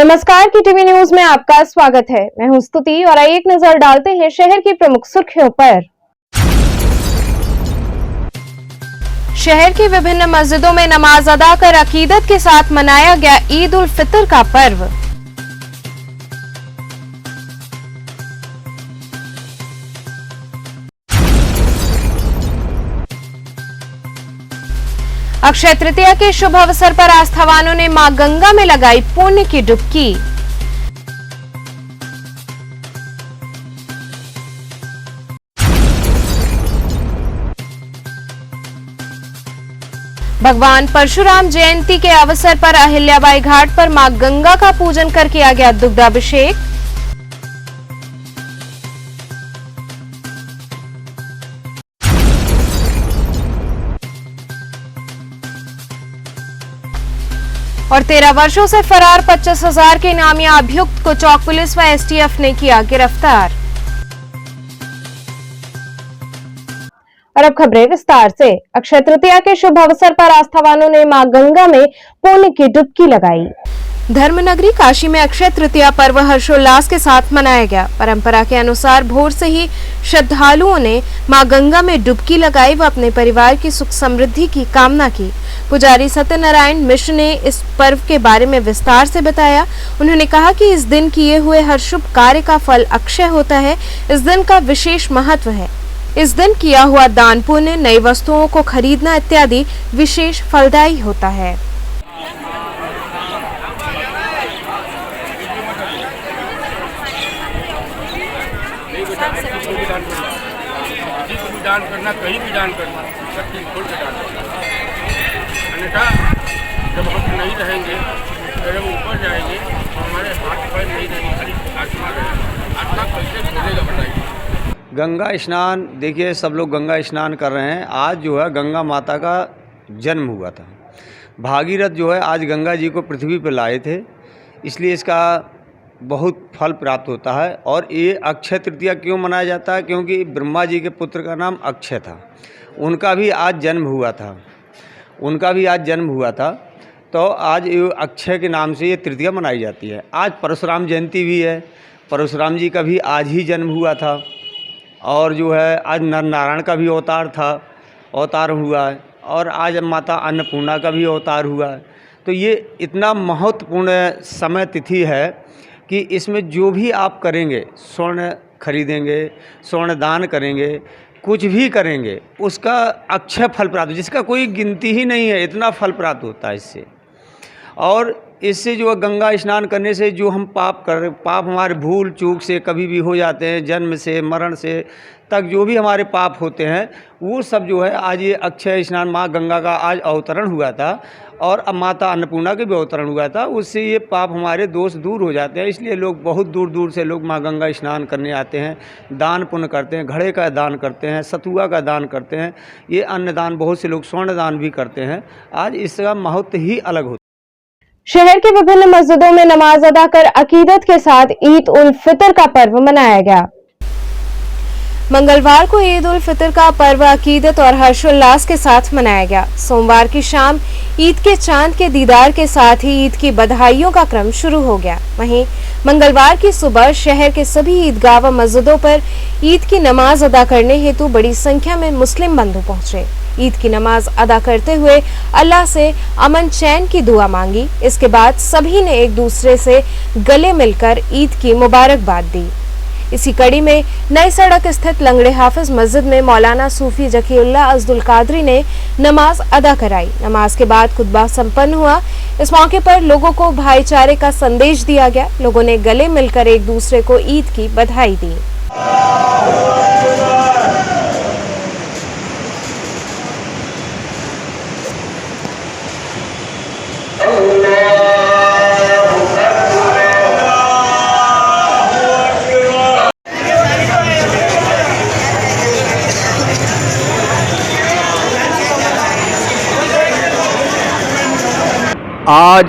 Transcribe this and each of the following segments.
नमस्कार की TV news में आपका स्वागत है। मैं हूं स्तुति और आइए एक नजर डालते हैं शहर की प्रमुख सुर्खियों पर। शहर की विभिन्न मस्जिदों में नमाज अदा कर अकीदत के साथ मनाया गया ईद उल फितर का पर्व। अक्षय तृतीया के शुभ अवसर पर आस्थावानों ने मां गंगा में लगाई पुण्य की डुबकी। भगवान परशुराम जयंती के अवसर पर अहिल्याबाई घाट पर मां गंगा का पूजन कर किया गया दुग्धाभिषेक। और 13 वर्षों से फरार 25,000 के इनामिया अभियुक्त को चौक पुलिस व एसटीएफ ने किया गिरफ्तार। और अब खबरें विस्तार से। अक्षय तृतीया के शुभ अवसर पर आस्थावानों ने मां गंगा में पुण्य की डुबकी लगाई। धर्मनगरी काशी में अक्षय तृतीया पर्व हर्षोल्लास के साथ मनाया गया। परंपरा के अनुसार भोर से ही श्रद्धालुओं ने मां गंगा में डुबकी लगाई व अपने परिवार की सुख समृद्धि की कामना की। पुजारी सत्यनारायण मिश्र ने इस पर्व के बारे में विस्तार से बताया। उन्होंने कहा कि इस दिन किए हुए हर शुभ कार्य का फल अक्षय होता है। इस दिन का विशेष महत्व है। इस दिन किया हुआ दान पुण्य, नई वस्तुओं को खरीदना इत्यादि विशेष फलदायी होता है। दान करना, कहीं भी दान करना, सब चीज खोल के दान करना। अन्यथा जब हम नहीं रहेंगे, जब हम ऊपर जाएंगे तो हमारे हाथ पैर नहीं रहेंगे, खाली आत्मा रहेगा। आत्मा कैसे खोलेगा बताइए। गंगा स्नान, देखिए सब लोग गंगा स्नान कर रहे हैं। आज जो है गंगा माता का जन्म हुआ था। भागीरथ जो है आज गंगा जी को पृथ्वी पर लाए थे, इसलिए इसका बहुत फल प्राप्त होता है। और ये अक्षय तृतीया क्यों मनाया जाता है? क्योंकि ब्रह्मा जी के पुत्र का नाम अक्षय था, उनका भी आज जन्म हुआ था। तो आज ये अक्षय के नाम से ये तृतीया मनाई जाती है। आज परशुराम जयंती भी है, परशुराम जी का भी आज ही जन्म हुआ था। और जो है आज नर नारायण का भी अवतार हुआ है। और आज माता अन्नपूर्णा का भी अवतार हुआ है। तो ये इतना महत्वपूर्ण समय तिथि है कि इसमें जो भी आप करेंगे, स्वर्ण खरीदेंगे, स्वर्ण दान करेंगे, कुछ भी करेंगे, उसका अक्षय फल प्राप्त, जिसका कोई गिनती ही नहीं है, इतना फल प्राप्त होता है इससे। और इससे जो गंगा स्नान करने से जो हम पाप हमारे भूल चूक से कभी भी हो जाते हैं, जन्म से मरण से तक जो भी हमारे पाप होते हैं, वो सब जो है आज ये अक्षय स्नान, माँ गंगा का आज अवतरण हुआ था और अब माता अन्नपूर्णा के भी अवतरण हुआ था, उससे ये पाप हमारे दोष दूर हो जाते हैं। इसलिए लोग बहुत दूर दूर से लोग माँ गंगा स्नान करने आते हैं, दान पुण्य करते हैं, घड़े का दान करते हैं, सतुआ का दान करते हैं, ये अन्नदान, बहुत से लोग स्वर्ण दान भी करते हैं। आज इसका महत्व ही अलग होता है। शहर के विभिन्न मस्जिदों में नमाज अदा कर अकीदत के साथ ईद उल फितर का पर्व मनाया गया। मंगलवार को ईद उल फितर का पर्व अकीदत और हर्षोल्लास के साथ मनाया गया। सोमवार की शाम ईद के चांद के दीदार के साथ ही ईद की बधाइयों का क्रम शुरू हो गया। वहीं मंगलवार की सुबह शहर के सभी ईदगाह व मस्जिदों पर ईद की नमाज अदा करने हेतु बड़ी संख्या में मुस्लिम बंधु पहुंचे। ईद की नमाज अदा करते हुए अल्लाह से अमन चैन की दुआ मांगी। इसके बाद सभी ने एक दूसरे से गले मिलकर ईद की मुबारकबाद दी। इसी कड़ी में नई सड़क स्थित लंगड़े हाफिज मस्जिद में मौलाना सूफी जकीउल्लाह अब्दुल कादरी ने नमाज अदा कराई। नमाज के बाद खुतबा संपन्न हुआ। इस मौके पर लोगों को भाईचारे का संदेश दिया गया। लोगों ने गले मिलकर एक दूसरे को ईद की बधाई दी। आज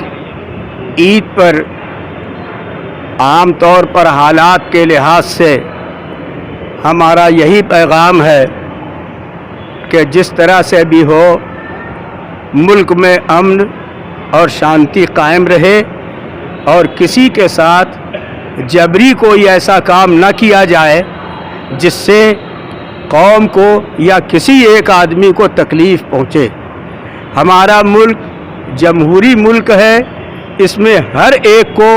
ईद पर आम तौर पर हालात के लिहाज से हमारा यही पैगाम है कि जिस तरह से भी हो मुल्क में अमन और शांति कायम रहे और किसी के साथ जबरी कोई ऐसा काम न किया जाए जिससे कौम को या किसी एक आदमी को तकलीफ़ पहुँचे। हमारा मुल्क जमहूरी मुल्क है, इसमें हर एक को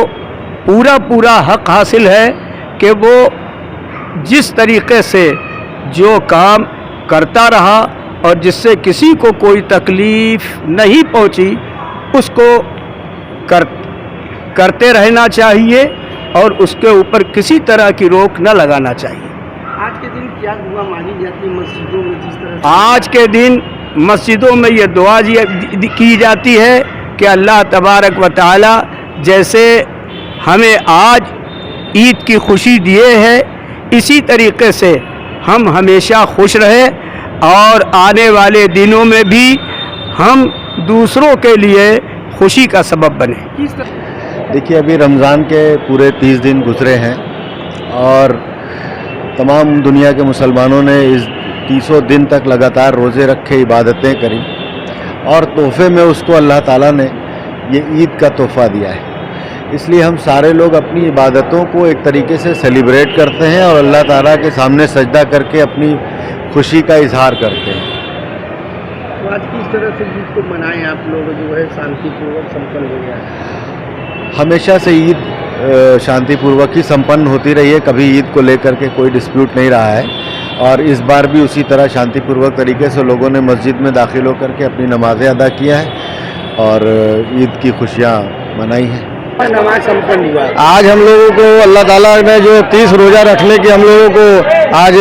पूरा पूरा हक हासिल है कि वो जिस तरीक़े से जो काम करता रहा और जिससे किसी को कोई तकलीफ़ नहीं पहुंची उसको करते रहना चाहिए और उसके ऊपर किसी तरह की रोक न लगाना चाहिए। आज के दिन क्या दुआ मांगी जाती है मस्जिदों में? जिस तरह से आज के दिन मस्जिदों में ये दुआ की जाती है कि अल्लाह तबारक व तआला जैसे हमें आज ईद की खुशी दिए है, इसी तरीके से हम हमेशा खुश रहे और आने वाले दिनों में भी हम दूसरों के लिए खुशी का सबब बने। किस तरह देखिए, अभी रमज़ान के पूरे 30 दिन गुजरे हैं और तमाम दुनिया के मुसलमानों ने इस 30 दिन तक लगातार रोज़े रखे, इबादतें करी और तोहफे में उसको अल्लाह ताला ने ये ईद का तोहफ़ा दिया है। इसलिए हम सारे लोग अपनी इबादतों को एक तरीके से सेलिब्रेट करते हैं और अल्लाह ताला के सामने सजदा करके अपनी खुशी का इजहार करते हैं। तो आज किस तरह से ईद को मनाएं आप लोग, जो है शांतिपूर्वक संपन्न हो गया है? हमेशा से ईद शांतिपूर्वक ही संपन्न होती रही है, कभी ईद को लेकर के कोई डिस्प्यूट नहीं रहा है और इस बार भी उसी तरह शांतिपूर्वक तरीके से लोगों ने मस्जिद में दाखिल होकर के अपनी नमाज़ें अदा किया है और ईद की खुशियाँ मनाई हैं। नमाज संपन्न हुआ। आज हम लोगों को अल्लाह ताला ने जो 30 रोज़ा रखने की हम लोगों को आज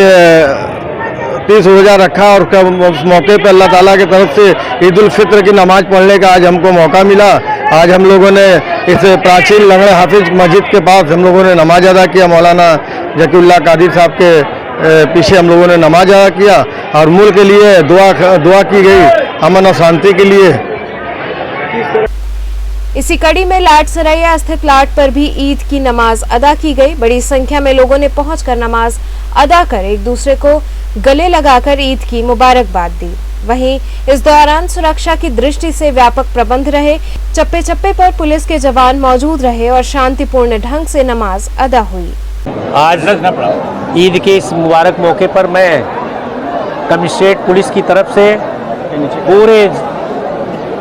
30 रोज़ा रखा और उस मौके पर अल्लाह ताला की तरफ से ईद उल फित्र की नमाज़ पढ़ने का आज हमको मौका मिला। आज हम लोगों ने इस प्राचीन लंगड़े हाफिज मस्जिद के पास हम लोगों ने नमाज अदा किया। मौलाना ज़कीउल्लाह कादिर साहब के पीछे हम लोगों ने नमाज अदा किया और मुल्क के लिए दुआ की गई, अमन और शांति के लिए। इसी कड़ी में लाट सरैया स्थित लाट पर भी ईद की नमाज अदा की गई। बड़ी संख्या में लोगों ने पहुंचकर नमाज अदा कर एक दूसरे को गले लगाकर ईद की मुबारकबाद दी। वहीं इस दौरान सुरक्षा की दृष्टि से व्यापक प्रबंध रहे। चप्पे चप्पे पर पुलिस के जवान मौजूद रहे और शांतिपूर्ण ढंग से नमाज अदा हुई। आज ईद के इस मुबारक मौके पर मैं कमिश्नरेट पुलिस की तरफ से पूरे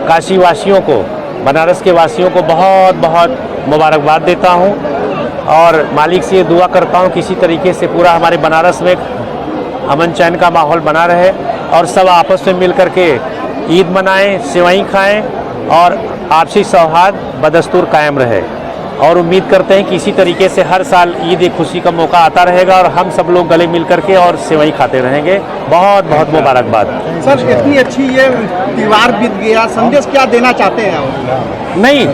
काशी वासियों को, बनारस के वासियों को बहुत बहुत मुबारकबाद देता हूं और मालिक से ये दुआ करता हूं किसी तरीके से पूरा हमारे बनारस में अमन चैन का माहौल बना रहे और सब आपस में मिल करके ईद मनाएं, सेवई खाएं और आपसी सौहार्द बदस्तूर कायम रहे। और उम्मीद करते हैं कि इसी तरीके से हर साल ईद एक खुशी का मौका आता रहेगा और हम सब लोग गले मिल करके और सेवई खाते रहेंगे। बहुत बहुत मुबारकबाद। सर, इतनी अच्छी ये त्यौहार बीत गया, संदेश क्या देना चाहते हैं आप? नहीं,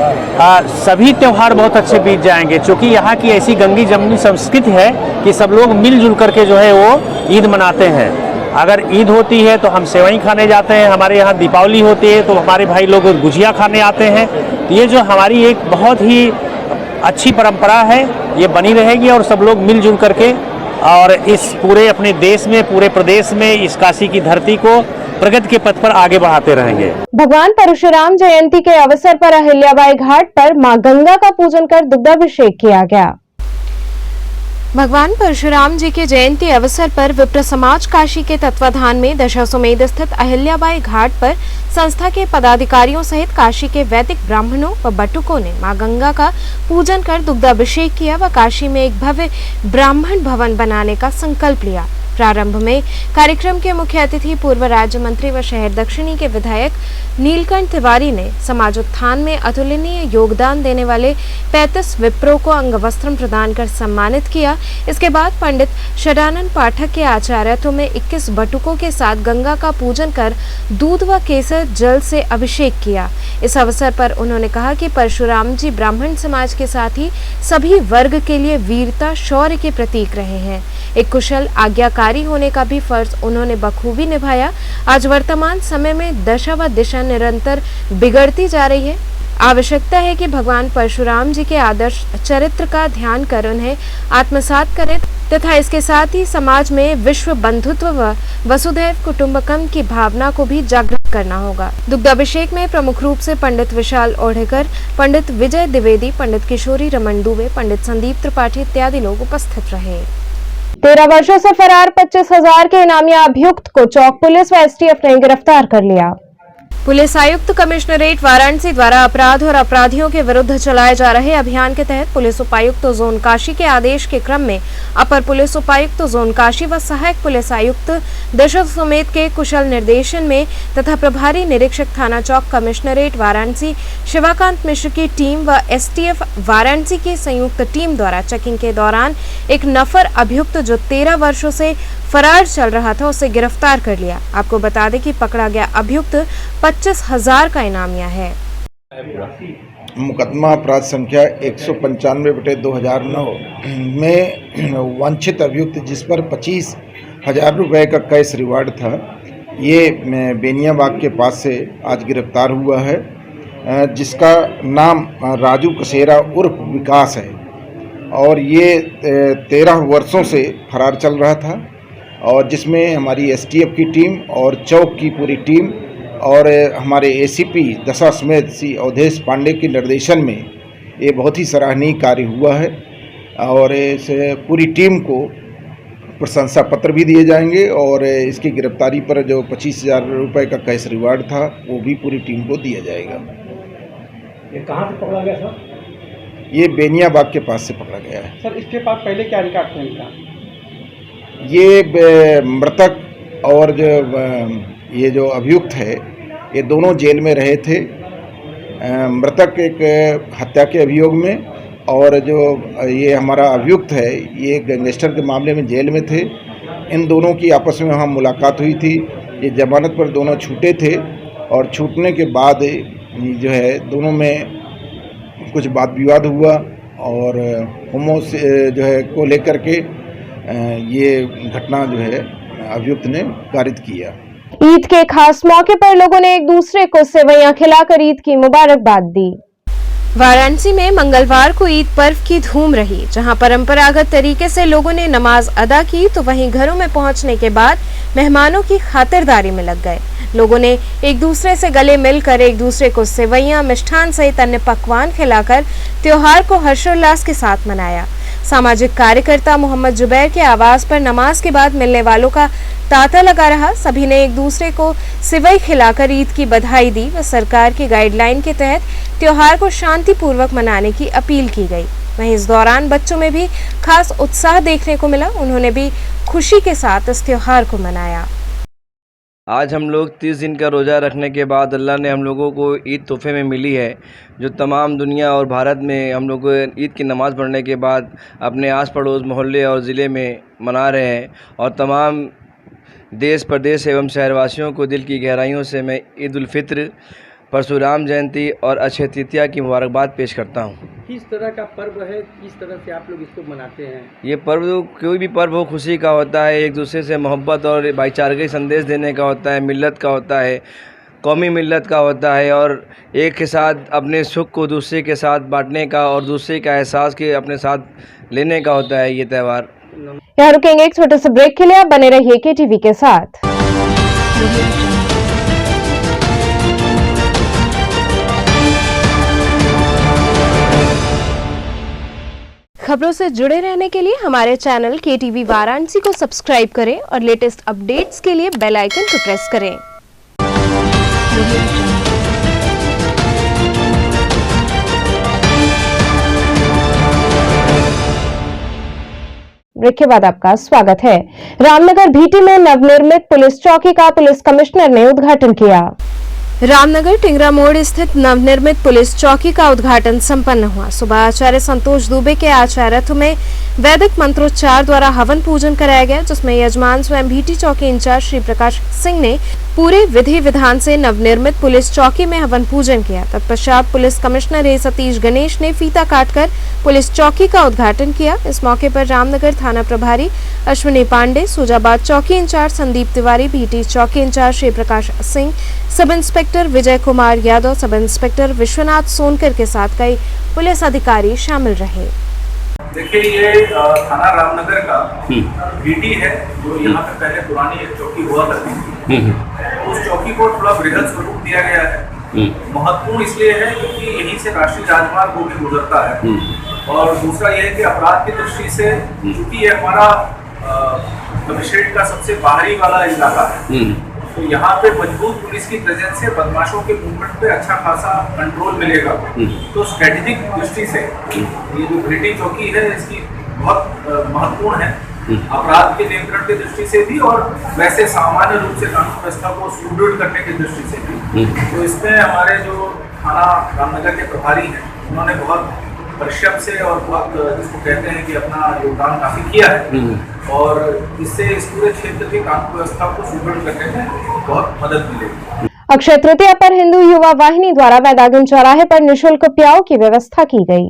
सभी त्यौहार बहुत अच्छे बीत जाएंगे क्योंकि यहाँ की ऐसी गंगी जमुनी संस्कृति है कि सब लोग मिलजुल करके जो है वो ईद मनाते हैं। अगर ईद होती है तो हम सेवई खाने जाते हैं, हमारे यहाँ दीपावली होती है तो हमारे भाई लोग गुजिया खाने आते हैं। ये जो हमारी एक बहुत ही अच्छी परंपरा है, ये बनी रहेगी और सब लोग मिलजुल करके और इस पूरे अपने देश में, पूरे प्रदेश में इस काशी की धरती को प्रगति के पथ पर आगे बढ़ाते रहेंगे। भगवान परशुराम जयंती के अवसर पर अहिल्याबाई घाट पर मां गंगा का पूजन कर दुग्धाभिषेक किया गया। भगवान परशुराम जी के जयंती अवसर पर विप्र समाज काशी के तत्वाधान में दशाश्वमेध स्थित अहिल्याबाई घाट पर संस्था के पदाधिकारियों सहित काशी के वैदिक ब्राह्मणों व बटुकों ने मां गंगा का पूजन कर दुग्धाभिषेक किया व काशी में एक भव्य ब्राह्मण भवन बनाने का संकल्प लिया। प्रारंभ में कार्यक्रम के मुख्य अतिथि पूर्व राज्य मंत्री व शहर दक्षिणी के विधायक नीलकंठ तिवारी ने समाज उत्थान में अतुलनीय योगदान देने वाले 35 विप्रों को अंगवस्त्र प्रदान कर सम्मानित किया। इसके बाद पंडित षडानंद पाठक के आचार्यत्व में 21 बटुकों के साथ गंगा का पूजन कर दूध व केसर जल से अभिषेक किया। इस अवसर पर उन्होंने कहा कि परशुराम जी ब्राह्मण समाज के साथ ही सभी वर्ग के लिए वीरता शौर्य के प्रतीक रहे हैं। एक कुशल आज्ञाकारी होने का भी फर्ज उन्होंने बखूबी निभाया। आज वर्तमान समय में दशा व दिशा निरंतर बिगड़ती जा रही है। आवश्यकता है कि भगवान परशुराम जी के आदर्श चरित्र का ध्यान कर उन्हें आत्मसात करें तथा इसके साथ ही समाज में विश्व बंधुत्व व वसुधैव कुटुंबकम की भावना को भी जागृत करना होगा। दुग्धाभिषेक में प्रमुख रूप से पंडित विशाल ओढ़ेकर, पंडित विजय द्विवेदी, पंडित किशोरी रमन दुबे, पंडित संदीप त्रिपाठी इत्यादि लोग उपस्थित रहे। 13 वर्षों से फरार 25,000 के इनामिया अभियुक्त को चौक पुलिस व एसटीएफ ने गिरफ्तार कर लिया। पुलिस आयुक्त कमिश्नरेट वाराणसी द्वारा अपराध और अपराधियों के विरुद्ध चलाए जा रहे अभियान के तहत पुलिस उपायुक्त जोन काशी के आदेश के क्रम में अपर पुलिस उपायुक्त जोन काशी व सहायक पुलिस आयुक्त दशरथ सुमेत के कुशल निर्देशन में तथा प्रभारी निरीक्षक थाना चौक कमिश्नरेट वाराणसी शिवाकांत मिश्र की टीम व एसटीएफ वाराणसी की संयुक्त टीम द्वारा चेकिंग के दौरान एक नफर अभियुक्त जो 13 वर्षों से फरार चल रहा था उसे गिरफ्तार कर लिया। आपको बता दें कि पकड़ा गया अभियुक्त 25,000 का इनामिया है। मुकदमा अपराध संख्या 195/2009 में वांछित अभियुक्त जिस पर 25,000 रुपये का कैश रिवार्ड था, ये बेनियाबाग के पास से आज गिरफ्तार हुआ है, जिसका नाम राजू कसेरा उर्फ विकास है और ये 13 वर्षों से फरार चल रहा था और जिसमें हमारी एसटीएफ की टीम और चौक की पूरी टीम और हमारे एसीपी दशाश्वमेध श्री अवधेश पांडे के निर्देशन में ये बहुत ही सराहनीय कार्य हुआ है और इस पूरी टीम को प्रशंसा पत्र भी दिए जाएंगे और इसकी गिरफ्तारी पर जो 25,000 रुपये का कैश रिवार्ड था वो भी पूरी टीम को दिया जाएगा। ये कहाँ से पकड़ा गया सर? ये बेनियाबाग के पास से पकड़ा गया है। सर इसके पास पहले क्या रिकॉर्ड था इनका? ये मृतक और ये जो अभियुक्त है ये दोनों जेल में रहे थे। मृतक एक हत्या के अभियोग में और जो ये हमारा अभियुक्त है ये गैंगस्टर के मामले में जेल में थे। इन दोनों की आपस में वहाँ मुलाकात हुई थी। ये जमानत पर दोनों छूटे थे और छूटने के बाद जो है दोनों में कुछ वाद विवाद हुआ और होमो से जो है को लेकर के ये घटना जो है अभियुक्त ने कारित किया। ईद के खास मौके पर लोगों ने एक दूसरे को सेवइयां खिलाकर ईद की मुबारकबाद दी। वाराणसी में मंगलवार को ईद पर्व की धूम रही, जहां परंपरागत तरीके से लोगों ने नमाज अदा की तो वहीं घरों में पहुंचने के बाद मेहमानों की खातिरदारी में लग गए। लोगों ने एक दूसरे से गले मिलकर एक दूसरे को सेवइयां, मिष्ठान सहित अन्य पकवान खिलाकर त्योहार को हर्षोल्लास के साथ मनाया। सामाजिक कार्यकर्ता मोहम्मद जुबैर के आवास पर नमाज के बाद मिलने वालों का तांता लगा रहा। सभी ने एक दूसरे को सेवई खिलाकर ईद की बधाई दी व सरकार की गाइडलाइन के तहत त्योहार को शांतिपूर्वक मनाने की अपील की गई। वहीं इस दौरान बच्चों में भी खास उत्साह देखने को मिला। उन्होंने भी खुशी के साथ इस त्योहार को मनाया। आज हम लोग 30 दिन का रोज़ा रखने के बाद अल्लाह ने हम लोगों को ईद तोहफे में मिली है, जो तमाम दुनिया और भारत में हम लोग ईद की नमाज़ पढ़ने के बाद अपने आस पड़ोस मोहल्ले और ज़िले में मना रहे हैं और तमाम देश प्रदेश एवं शहरवासियों को दिल की गहराइयों से मैं ईद उल फित्र, परशुराम जयंती और अक्षय तृतीया की मुबारकबाद पेश करता हूँ। किस तरह का पर्व है, किस तरह से आप लोग इसको मनाते हैं? ये पर्व कोई भी पर्व हो खुशी का होता है, एक दूसरे से मोहब्बत और भाईचारे का संदेश देने का होता है, मिल्लत का होता है, कौमी मिल्लत का होता है और एक के साथ अपने सुख को दूसरे के साथ बांटने का और दूसरे का एहसास के अपने साथ लेने का होता है ये त्यौहार। यहाँ रुकेंगे एक छोटे से ब्रेक के लिए, आप बने रहिए केटीवी के साथ। खबरों से जुड़े रहने के लिए हमारे चैनल केटीवी वाराणसी को सब्सक्राइब करें और लेटेस्ट अपडेट्स के लिए बेल आइकन को प्रेस करें। ब्रेक के बाद आपका स्वागत है। रामनगर भीटी में नवनिर्मित पुलिस चौकी का पुलिस कमिश्नर ने उद्घाटन किया। रामनगर टिंगरा मोड़ स्थित नवनिर्मित पुलिस चौकी का उद्घाटन संपन्न हुआ। सुबह आचार्य संतोष दुबे के आचार्यत्व में वैदिक मंत्रोच्चार द्वारा हवन पूजन कराया गया, जिसमें यजमान स्वयं भीटी चौकी इंचार्ज श्री प्रकाश सिंह ने पूरे विधि विधान से नवनिर्मित पुलिस चौकी में हवन पूजन किया। तत्पश्चात पुलिस कमिश्नर ए सतीश गणेश ने फीता काटकर पुलिस चौकी का उद्घाटन किया। इस मौके पर रामनगर थाना प्रभारी अश्विनी पांडे, सूजाबाद चौकी इंचार्ज संदीप तिवारी, भीटी चौकी in charge Shri Prakash Singh, sub inspector Vijay Kumar Yadav, sub inspector Vishwanath Sonkar के साथ कई पुलिस अधिकारी शामिल रहे। देखिए, ये थाना रामनगर का भीटी है, जो यहाँ पे पहले पुरानी एक चौकी हुआ करती थी। उस चौकी को थोड़ा बृहद स्वरूप दिया गया है। महत्वपूर्ण इसलिए है क्योंकि यहीं से राष्ट्रीय राजमार्ग भी गुजरता है, और दूसरा यह है कि अपराध की दृष्टि से चूंकि ये हमारा कमिश्नरेट का सबसे बाहरी वाला इलाका है, तो यहाँ पे मजबूत पुलिस की प्रेजेंस से बदमाशों के मूवमेंट पे अच्छा खासा कंट्रोल मिलेगा। तो स्ट्रेटेजिक दृष्टि से ये जो ग्रिटी चौकी है इसकी बहुत महत्वपूर्ण है, अपराध के नियंत्रण की दृष्टि से भी और वैसे सामान्य रूप से कानून व्यवस्था को सुदृढ़ करने की दृष्टि से भी। तो इसमें हमारे जो थाना रामनगर के प्रभारी हैं उन्होंने बहुत परिश्रम से और बहुत जिसको कहते हैं कि अपना योगदान काफी किया है, और इससे इस पूरे क्षेत्र की कानून व्यवस्था को सुदृढ़ करने में बहुत मदद मिलेगी। अक्षय तृतीया पर हिंदू युवा वाहिनी द्वारा मैदागन चौराहे पर निःशुल्क प्याऊ की व्यवस्था की गई।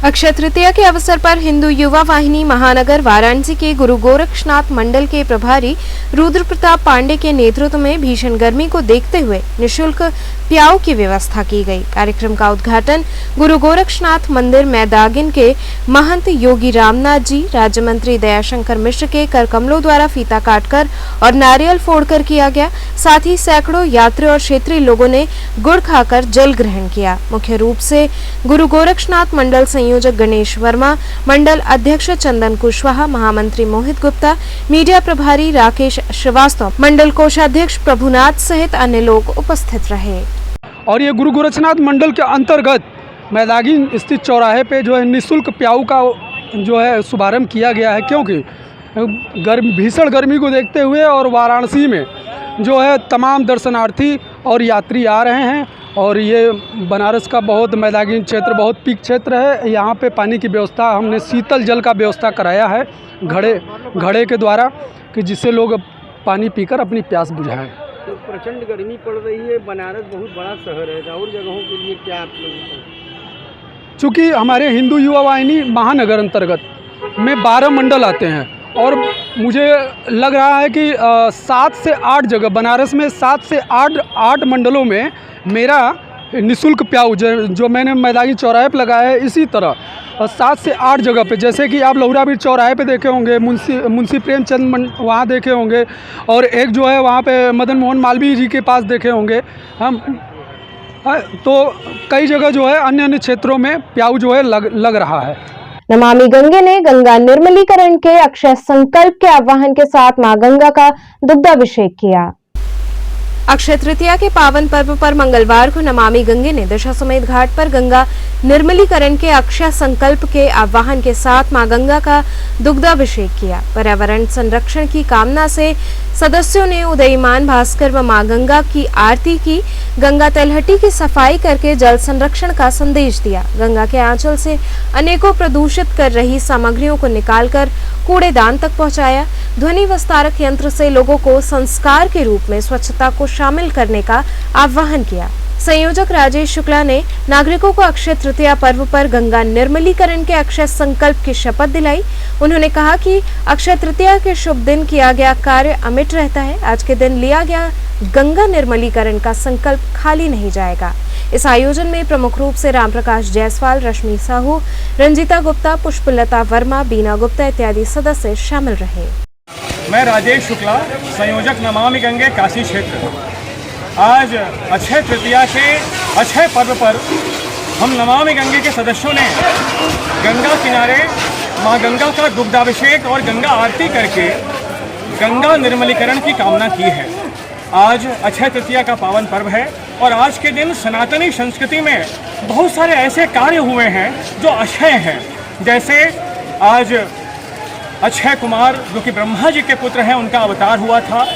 अक्षय तृतीया के अवसर पर हिंदू युवा वाहिनी महानगर वाराणसी के गुरु गोरक्षनाथ मंडल के प्रभारी रुद्र प्रताप पांडे के नेतृत्व में भीषण गर्मी को देखते हुए निःशुल्क प्याऊ की व्यवस्था की गई। कार्यक्रम का उद्घाटन गुरु गोरक्षनाथ मंदिर मैदागिन के महंत योगी रामनाथ जी, राज्य मंत्री दयाशंकर मिश्र के कर कमलों द्वारा फीता काटकर और नारियल फोड़कर किया गया। साथ ही सैकड़ों यात्री और क्षेत्रीय लोगों ने गुड़ खाकर जल ग्रहण किया। मुख्य रूप से गुरु गोरक्षनाथ मंडल संयोजक गणेश वर्मा, मंडल अध्यक्ष चंदन कुशवाहा, महामंत्री मोहित गुप्ता, मीडिया प्रभारी राकेश श्रीवास्तव, मंडल कोषाध्यक्ष प्रभुनाथ सहित अन्य लोग उपस्थित रहे। और ये गुरु गोरक्षनाथ मंडल के अंतर्गत मैदागिन स्थित चौराहे पे जो है निःशुल्क प्याऊ का जो है शुभारंभ किया गया है, क्योंकि भीषण गर्मी को देखते हुए और वाराणसी में जो है तमाम दर्शनार्थी और यात्री आ रहे हैं, और ये बनारस का बहुत मैदागिन क्षेत्र, बहुत पीक क्षेत्र है। यहाँ पे पानी की व्यवस्था हमने शीतल जल का व्यवस्था कराया है घड़े के द्वारा, कि जिससे लोग पानी पीकर अपनी प्यास बुझाएं। तो प्रचंड गर्मी पड़ रही है, बनारस बहुत बड़ा शहर है, और जगहों के लिए क्या आप लोग? चूँकि हमारे हिंदू युवा वाहिनी महानगर अंतर्गत में 12 मंडल आते हैं, और मुझे लग रहा है कि 7 से 8 जगह बनारस में 7 से 8 मंडलों में मेरा निःशुल्क प्याऊ जो मैंने मैदानी चौराहे पर लगाया है, इसी तरह 7 से 8 जगह पे, जैसे कि आप लहुराबीर चौराहे पे देखे होंगे, मुंशी प्रेमचंद वहाँ देखे होंगे, और एक जो है वहाँ पे मदन मोहन मालवीय जी के पास देखे होंगे हम। तो कई जगह जो है अन्य क्षेत्रों में प्याऊ जो है लग रहा है। नमामि गंगे ने गंगा निर्मलीकरण के अक्षय संकल्प के आह्वान के साथ मां गंगा का दुग्धाभिषेक किया। अक्षय तृतीया के पावन पर्व पर मंगलवार को नमामि गंगे ने दशाश्वमेध घाट पर गंगा निर्मलीकरण के अक्षय संकल्प के आह्वान के साथ मां गंगा का दुग्धाभिषेक किया। पर्यावरण संरक्षण की कामना से सदस्यों ने उदयमान भास्कर व मां गंगा की आरती की। गंगा तलहटी की सफाई करके जल संरक्षण का संदेश दिया। गंगा के आंचल से अनेकों प्रदूषित कर रही सामग्रियों को निकालकर कूड़ेदान तक पहुंचाया। ध्वनि विस्तारक यंत्र से लोगों को संस्कार के रूप में स्वच्छता को शामिल करने का आह्वान किया। संयोजक राजेश शुक्ला ने नागरिकों को अक्षय तृतीया पर्व पर गंगा निर्मलीकरण के अक्षय संकल्प की शपथ दिलाई। उन्होंने कहा कि अक्षय तृतीया के शुभ दिन किया गया कार्य अमिट रहता है। आज के दिन लिया गया गंगा निर्मलीकरण का संकल्प खाली नहीं जाएगा। इस आयोजन में प्रमुख रूप से रामप्रकाश जायसवाल, रश्मि साहू, रंजीता गुप्ता, पुष्पलता वर्मा, बीना गुप्ता इत्यादि सदस्य शामिल रहे। मैं राजेश शुक्ला, संयोजक नमामि गंगे काशी क्षेत्र। आज अक्षय तृतीया के अक्षय पर्व पर हम नमामि गंगे के सदस्यों ने गंगा किनारे मां गंगा का दुग्धाभिषेक और गंगा आरती करके गंगा निर्मलीकरण की कामना की है। आज अक्षय तृतीया का पावन पर्व है, और आज के दिन सनातनी संस्कृति में बहुत सारे ऐसे कार्य हुए हैं जो अक्षय हैं। जैसे आज अक्षय कुमार जो कि ब्रह्मा जी के पुत्र हैं, उनका अवतार हुआ था।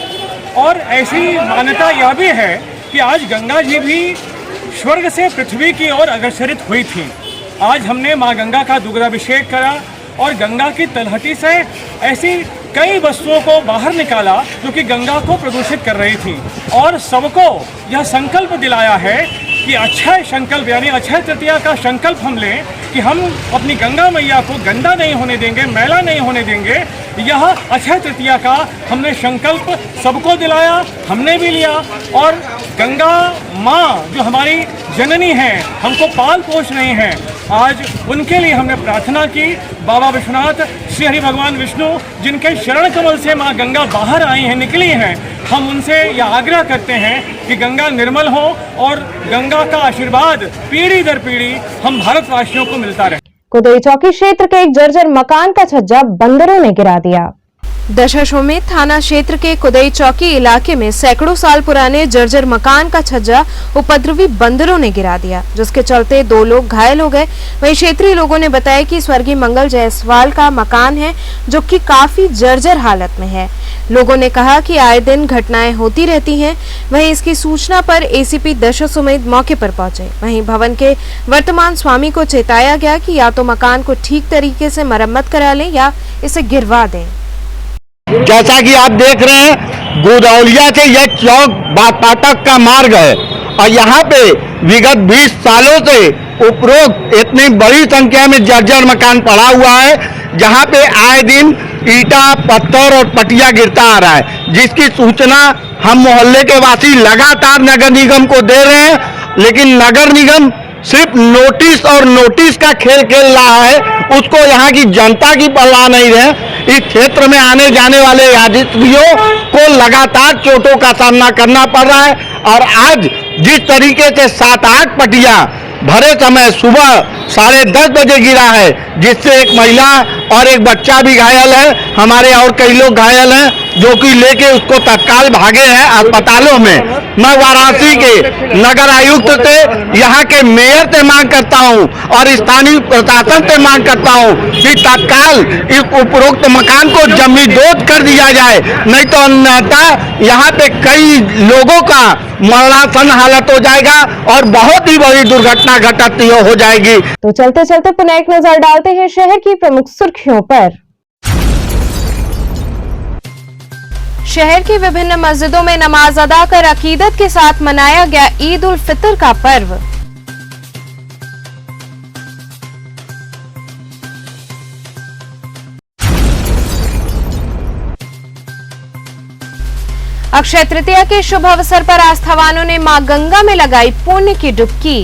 और ऐसी मान्यता यह भी है कि आज गंगा जी भी स्वर्ग से पृथ्वी की ओर अग्रसरित हुई थी। आज हमने मां गंगा का दुग्धाभिषेक करा और गंगा की तलहटी से ऐसी कई वस्तुओं को बाहर निकाला जो कि गंगा को प्रदूषित कर रही थी, और सबको यह संकल्प दिलाया है कि अक्षय संकल्प यानी अक्षय तृतीया का संकल्प हम लें कि हम अपनी गंगा मैया को गंदा नहीं होने देंगे, मैला नहीं होने देंगे। यह अक्षय तृतीया का हमने संकल्प सबको दिलाया, हमने भी लिया। और गंगा माँ जो हमारी जननी है, हमको पाल पोष रही हैं, आज उनके लिए हमने प्रार्थना की। बाबा विश्वनाथ श्री हरि भगवान विष्णु जिनके शरण कमल से माँ गंगा बाहर आई हैं, निकली हैं, हम उनसे यह आग्रह करते हैं कि गंगा निर्मल हो और गंगा का आशीर्वाद पीढ़ी दर पीढ़ी हम भारतवासियों को मिलता रहे। कुदई चौकी क्षेत्र के एक जर्जर मकान का छज्जा बंदरों ने गिरा दिया। दशाश्वमेध थाना क्षेत्र के कुदई चौकी इलाके में सैकड़ों साल पुराने जर्जर मकान का छज्जा उपद्रवी बंदरों ने गिरा दिया, जिसके चलते 2 लोग घायल हो गए। वहीं क्षेत्रीय लोगों ने बताया कि स्वर्गीय मंगल जायसवाल का मकान है, जो कि काफी जर्जर हालत में है। लोगों ने कहा कि आए दिन घटनाएं होती रहती हैं। वहीं इसकी सूचना पर एसीपी दशाश्वमेध मौके पर पहुंचे। वहीं भवन के वर्तमान स्वामी को चेताया गया कि या तो मकान को ठीक तरीके से मरम्मत करा लें या इसे गिरवा दें। जैसा कि आप देख रहे हैं, गुदौलिया से यह चौक बागपाटक का मार्ग है और यहाँ पे विगत 20 सालों से उपरोक्त इतनी बड़ी संख्या में जर्जर मकान पड़ा हुआ है, जहाँ पे आए दिन ईटा, पत्थर और पटिया गिरता आ रहा है, जिसकी सूचना हम मोहल्ले के वासी लगातार नगर निगम को दे रहे हैं। लेकिन नगर निगम सिर्फ नोटिस और नोटिस का खेल खेल रहा है, उसको यहाँ की जनता की परवाह नहीं है। इस क्षेत्र में आने जाने वाले यात्रियों को लगातार चोटों का सामना करना पड़ रहा है। और आज जिस तरीके से 7-8 पटिया भरे समय सुबह 10:30 बजे गिरा है, जिससे एक महिला और एक बच्चा भी घायल है, हमारे और कई लोग घायल हैं, जो कि लेके उसको तत्काल भागे हैं अस्पतालों में। मैं वाराणसी के नगर आयुक्त से, यहाँ के मेयर से मांग करता हूँ और स्थानीय प्रशासन से मांग करता हूँ कि तत्काल इस उपरोक्त मकान को जमींदोज कर दिया जाए, नहीं तो अन्यथा यहाँ पे कई लोगों का मरणासन हालत हो जाएगा और बहुत ही बड़ी दुर्घटना घटती हो जाएगी। तो चलते चलते पुनः एक नजर डालते हैं शहर की प्रमुख सुर्खियों पर। शहर की विभिन्न मस्जिदों में नमाज अदा कर अकीदत के साथ मनाया गया ईद उल फितर का पर्व। अक्षय तृतीया के शुभ अवसर पर आस्थावानों ने मां गंगा में लगाई पुण्य की डुबकी।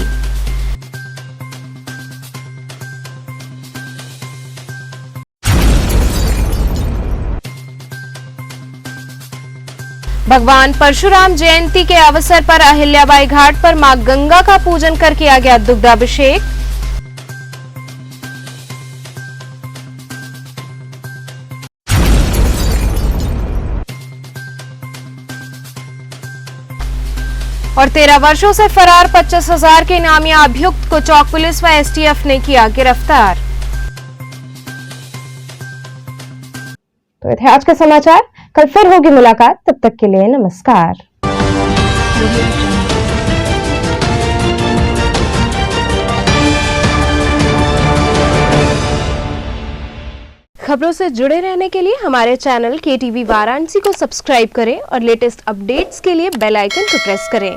भगवान परशुराम जयंती के अवसर पर अहिल्याबाई घाट पर मां गंगा का पूजन कर किया गया दुग्धाभिषेक। और 13 वर्षों से फरार 25,000 के इनामिया अभियुक्त को चौक पुलिस व एसटीएफ ने किया गिरफ्तार। तो ये थे आज के समाचार। कल फिर होगी मुलाकात, तब तक के लिए नमस्कार। खबरों से जुड़े रहने के लिए हमारे चैनल KTV वाराणसी को सब्सक्राइब करें और लेटेस्ट अपडेट्स के लिए बेल आइकन को प्रेस करें।